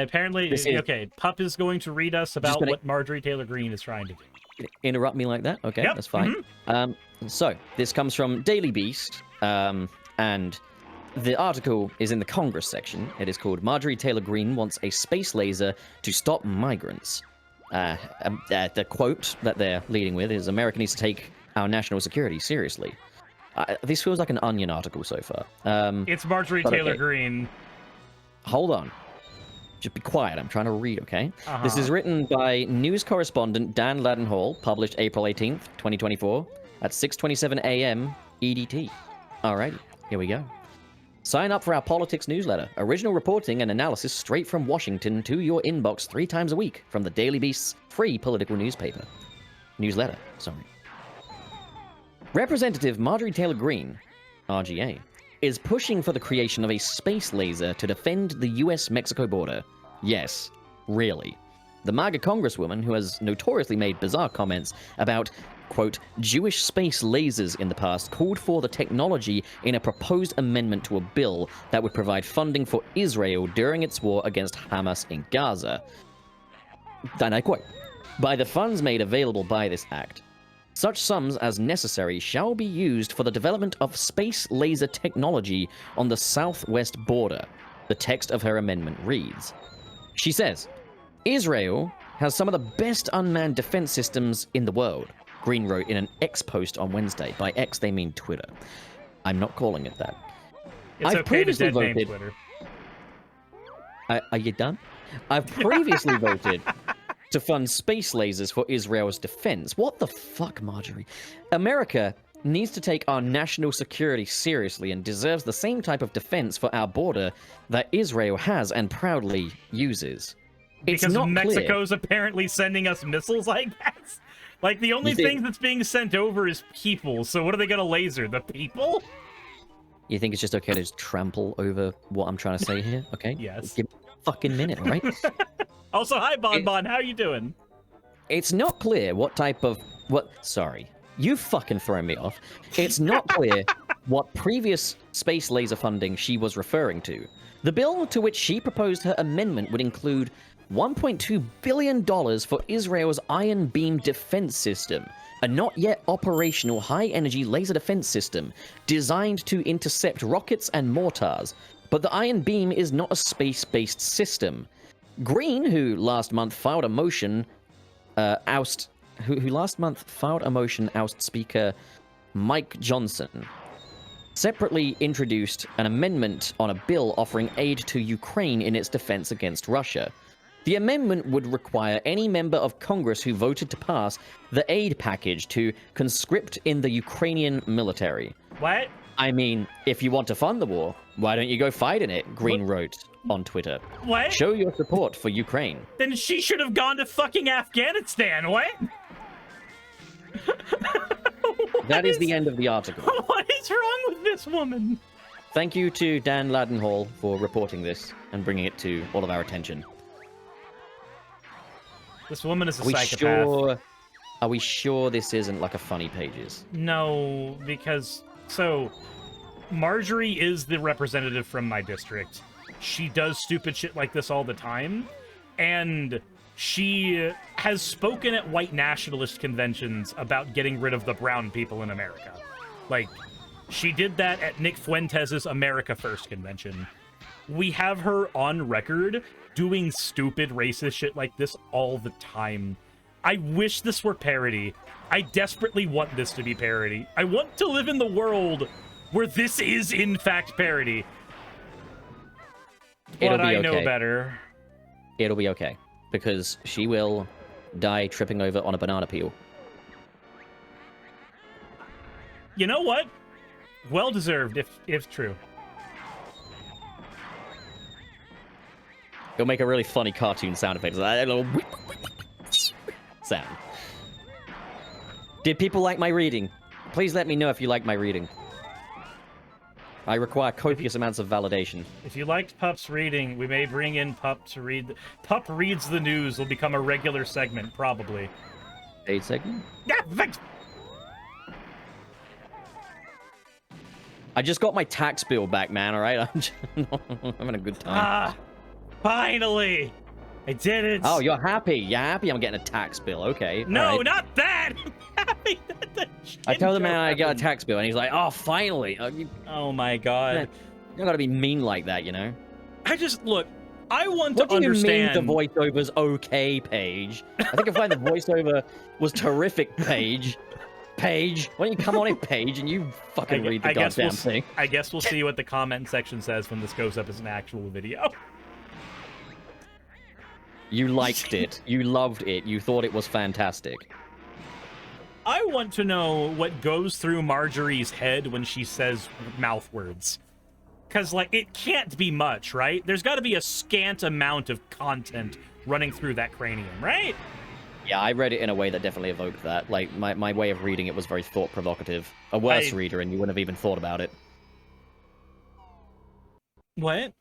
apparently, okay, Pup is going to read us about what Marjorrie Taylor Greene is trying to do. Interrupt me like that? Okay, that's fine. So, this comes from Daily Beast, and the article is in the Congress section. It is called Marjorrie Taylor Greene Wants a Space Laser to Stop Migrants. The quote that they're leading with is, America needs to take our national security seriously. This feels like an Onion article so far. It's Marjorrie Taylor Greene. Hold on. Just be quiet. I'm trying to read, okay? This is written by news correspondent Dan Ladenhall, published April 18th, 2024, at 6:27 a.m. EDT. Alrighty, here we go. Sign up for our politics newsletter. Original reporting and analysis straight from Washington to your inbox 3 times a week from the Daily Beast's free political newsletter. Representative Marjorrie Taylor Greene, RGA, is pushing for the creation of a space laser to defend the US-Mexico border. Yes, really. The MAGA congresswoman, who has notoriously made bizarre comments about, quote, Jewish space lasers in the past, called for the technology in a proposed amendment to a bill that would provide funding for Israel during its war against Hamas in Gaza. And I quote, by the funds made available by this act, such sums as necessary shall be used for the development of space laser technology on the southwest border. The text of her amendment reads. She says, Israel has some of the best unmanned defense systems in the world, Greene wrote in an X post on Wednesday. By X, they mean Twitter. I'm not calling it that. It's okay to dead name Twitter. Are you done? I've previously voted to fund space lasers for Israel's defense. What the fuck, Marjorrie? America needs to take our national security seriously and deserves the same type of defense for our border that Israel has and proudly uses. It's because not Mexico's clear. Apparently sending us missiles, I guess? Like, the only thing that's being sent over is people, so what are they gonna laser? The people? You think it's just okay to just trample over what I'm trying to say here? Okay? Yes. Give me a fucking minute, all right? Also, hi, Bon. How you doing? It's not clear what type of... Sorry. You fucking thrown me off. It's not clear what previous space laser funding she was referring to. The bill to which she proposed her amendment would include $1.2 billion for Israel's Iron Beam defense system, a not yet operational high-energy laser defense system designed to intercept rockets and mortars. But the Iron Beam is not a space-based system. Greene, who last month filed a motion oust Speaker Mike Johnson, separately introduced an amendment on a bill offering aid to Ukraine in its defense against Russia. The amendment would require any member of Congress who voted to pass the aid package to conscript in the Ukrainian military. What? I mean, if you want to fund the war, why don't you go fight in it? Greene wrote on Twitter. What? Show your support for Ukraine. Then she should have gone to fucking Afghanistan. What? That is the end of the article. What is wrong with this woman? Thank you to Dan Ladenhall for reporting this and bringing it to all of our attention. This woman is a psychopath. Are we sure this isn't like a funny pages? No, because... So, Marjorrie is the representative from my district. She does stupid shit like this all the time. And she has spoken at white nationalist conventions about getting rid of the brown people in America. Like, she did that at Nick Fuentes' America First convention. We have her on record doing stupid racist shit like this all the time. I wish this were parody. I desperately want this to be parody. I want to live in the world where this is, in fact, parody. But I know better. It'll be okay. Because she will die tripping over on a banana peel. You know what? Well deserved, if true. It'll make a really funny cartoon sound effect. That little sound. Did people like my reading? Please let me know if you like my reading. I require copious amounts of validation. If you liked Pup's reading, we may bring in Pup to read... Pup Reads the News will become a regular segment, probably. Paid segment? Yeah, thanks! I just got my tax bill back, man, alright? I'm having a good time. Finally! I did it! Oh, you're happy. You're happy I'm getting a tax bill. Okay. No, all right. not that! I'm happy that the I tell the man I got a happened. tax bill, and he's like, oh, finally. Oh my god. You gotta be mean like that, you know? I just, look, I want What to do understand... you mean the voiceover's okay, Paige? I think I find the voiceover was terrific, Paige. Paige, why don't you come on in, Paige, and you fucking read the goddamn thing? I guess we'll see what the comment section says when this goes up as an actual video. You liked it. You loved it. You thought it was fantastic. I want to know what goes through Marjorie's head when she says mouth words. Because, like, it can't be much, right? There's got to be a scant amount of content running through that cranium, right? Yeah, I read it in a way that definitely evoked that. Like, my way of reading it was very thought-provocative. A worse reader, and you wouldn't have even thought about it. What?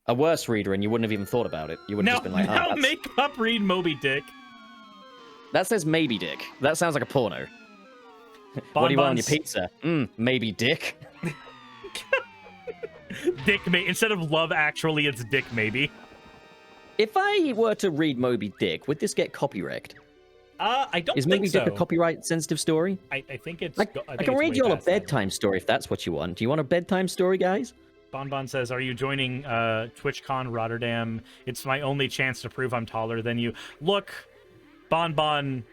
A worse reader, and you wouldn't have even thought about it. You would have just been like, now oh, make up read Moby Dick. that says maybe dick. That sounds like a porno. What do you want on your pizza? Maybe dick. Dick, instead of Love Actually, it's Dick Maybe. If I were to read Moby Dick, would this get copyrighted? I don't Is think Moby so. Dick a copyright-sensitive story? I think it's... I can read you all a bedtime story if that's what you want. Do you want a bedtime story, guys? Bonbon says, are you joining TwitchCon Rotterdam? It's my only chance to prove I'm taller than you. Look, Bonbon,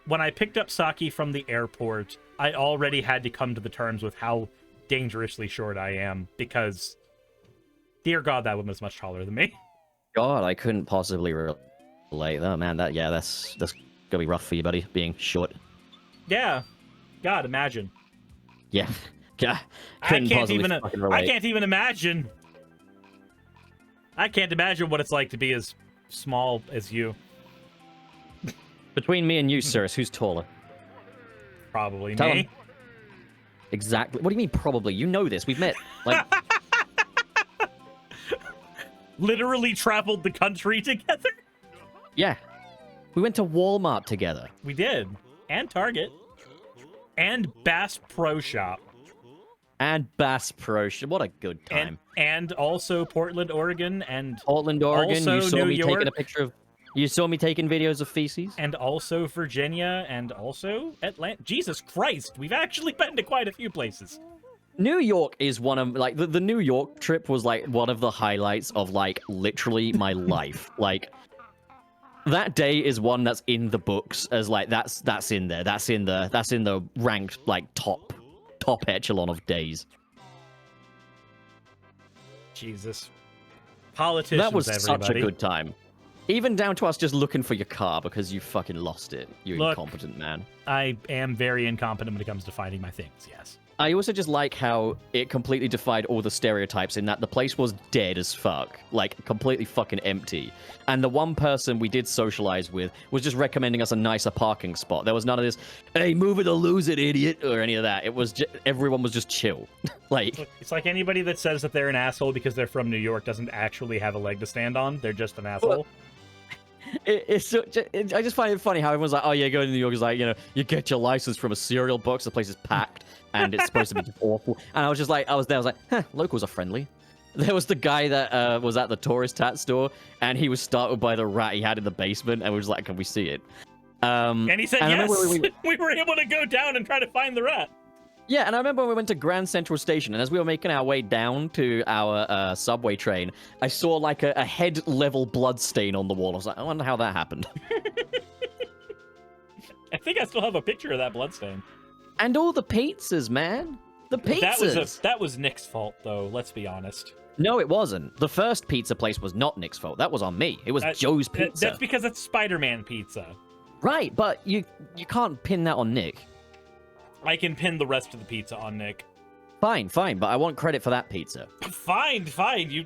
when I picked up Saki from the airport, I already had to come to the terms with how dangerously short I am, because, dear God, that woman is much taller than me. God, I couldn't possibly relate. Oh, man, that's gonna be rough for you, buddy, being short. Yeah. God, imagine. Yeah. God, I can't even imagine. I can't imagine what it's like to be as small as you. Between me and you, Suris, who's taller? Probably Tell me. him. Exactly. What do you mean, probably? You know this. We've met. Like, literally traveled the country together. yeah. We went to Walmart together. We did. And Target. And Bass Pro Shop. And Bass Pro Shop. What a good time. And also Portland, Oregon. And Portland, Oregon. Also you saw New me York. taking a picture of... You saw me taking videos of feces? And also Virginia. And also Atlanta. Jesus Christ. We've actually been to quite a few places. New York is one of, like, the New York trip was, like, one of the highlights of, like, literally my life. Like, that day is one that's in the books as, like, that's in there. That's in the ranked, like, top echelon of days. Jesus. Politicians, That was everybody. such a good time. Even down to us just looking for your car because you fucking lost it. You Look, incompetent man. I am very incompetent when it comes to finding my things, yes. I also just like how it completely defied all the stereotypes in that the place was dead as fuck. Like, completely fucking empty. And the one person we did socialize with was just recommending us a nicer parking spot. There was none of this, hey, move it or lose it, idiot, or any of that. It was just, everyone was just chill. Like, It's like anybody that says that they're an asshole because they're from New York doesn't actually have a leg to stand on. They're just an asshole. I just find it funny how everyone's like, oh yeah, go to New York. It's like, you know, you get your license from a cereal box. The place is packed and it's supposed to be awful. And I was like, huh, locals are friendly. There was the guy that was at the tourist hat store and he was startled by the rat he had in the basement and we was like, can we see it? And he said, yes, we were able to go down and try to find the rat. Yeah, and I remember when we went to Grand Central Station, and as we were making our way down to our subway train, I saw like a head-level blood stain on the wall. I was like, I wonder how that happened. I think I still have a picture of that bloodstain. And all the pizzas, man. The pizzas. That was Nick's fault, though. Let's be honest. No, it wasn't. The first pizza place was not Nick's fault. That was on me. It was Joe's Pizza. That's because it's Spider-Man pizza. Right, but you can't pin that on Nick. I can pin the rest of the pizza on Nick. Fine, but I want credit for that pizza. Fine.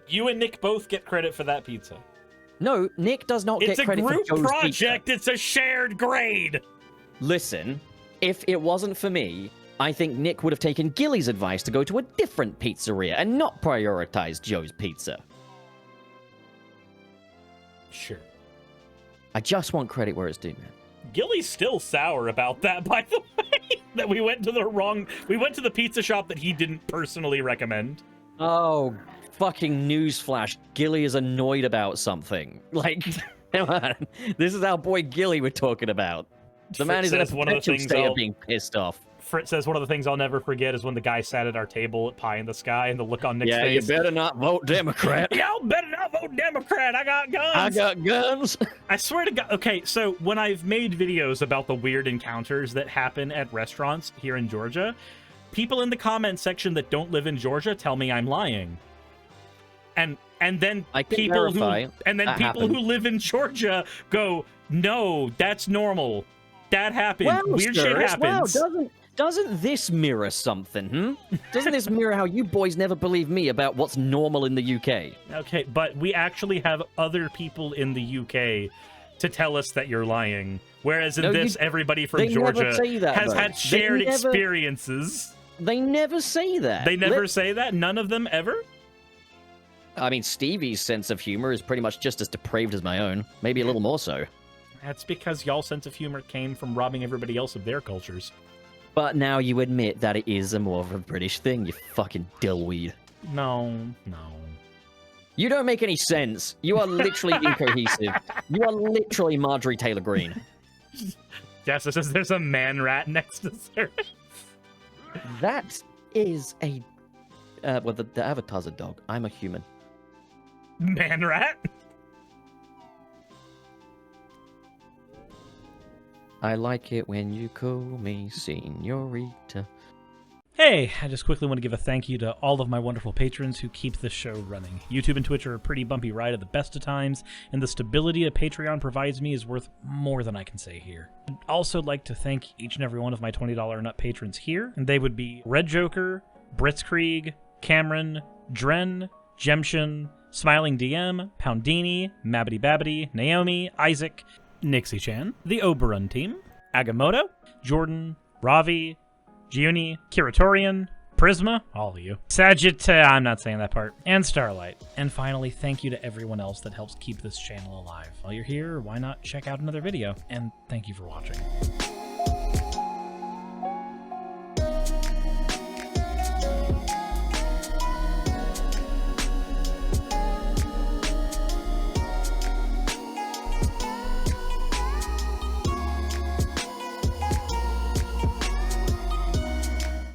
You and Nick both get credit for that pizza. No, Nick does not get credit for Joe's pizza. It's a group project. It's a shared grade. Listen, if it wasn't for me, I think Nick would have taken Gilly's advice to go to a different pizzeria and not prioritize Joe's Pizza. Sure. I just want credit where it's due, man. Gilly's still sour about that, by the way. That we went to the pizza shop that he didn't personally recommend. Oh, fucking newsflash. Gilly is annoyed about something. Like, come on. This is our boy Gilly we're talking about. The man is in a perpetual state of being pissed off. Fritz says one of the things I'll never forget is when the guy sat at our table at Pie in the Sky and the look on Nick's face. Yeah, you better not vote Democrat. Y'all better not vote Democrat. I got guns. I got guns. I swear to God. Okay, so when I've made videos about the weird encounters that happen at restaurants here in Georgia, people in the comment section that don't live in Georgia tell me I'm lying. And then people who live in Georgia go, "No, that's normal. That happened. Well, weird shit happens." Well, doesn't this mirror something, Doesn't this mirror how you boys never believe me about what's normal in the UK? Okay, but we actually have other people in the UK to tell us that you're lying. Whereas in everybody from Georgia has had shared experiences. They never say that. They never say that? None of them ever? I mean, Stevie's sense of humor is pretty much just as depraved as my own. Maybe a little more so. That's because y'all's sense of humor came from robbing everybody else of their cultures. But now you admit that it is a more of a British thing, you fucking dillweed. No. You don't make any sense. You are literally incohesive. You are literally Marjorrie Taylor Greene. Jessa says there's a man rat next to Suris. That is a... well, the avatar's a dog. I'm a human. Man rat? I like it when you call me señorita. Hey, I just quickly want to give a thank you to all of my wonderful patrons who keep this show running. YouTube and Twitch are a pretty bumpy ride at the best of times, and the stability a Patreon provides me is worth more than I can say here. I'd also like to thank each and every one of my $20 and up patrons here, and they would be Red Joker, Britzkrieg, Cameron, Dren, Jemshin, Smiling DM, Poundini, Mabbity Babbity, Naomi, Isaac, Nixie Chan, the Oberon team, Agamotto, Jordan, Ravi, Giuni, Kiratorian, Prisma, all of you, I'm not saying that part, and Starlight. And finally, thank you to everyone else that helps keep this channel alive. While you're here, why not check out another video? And thank you for watching.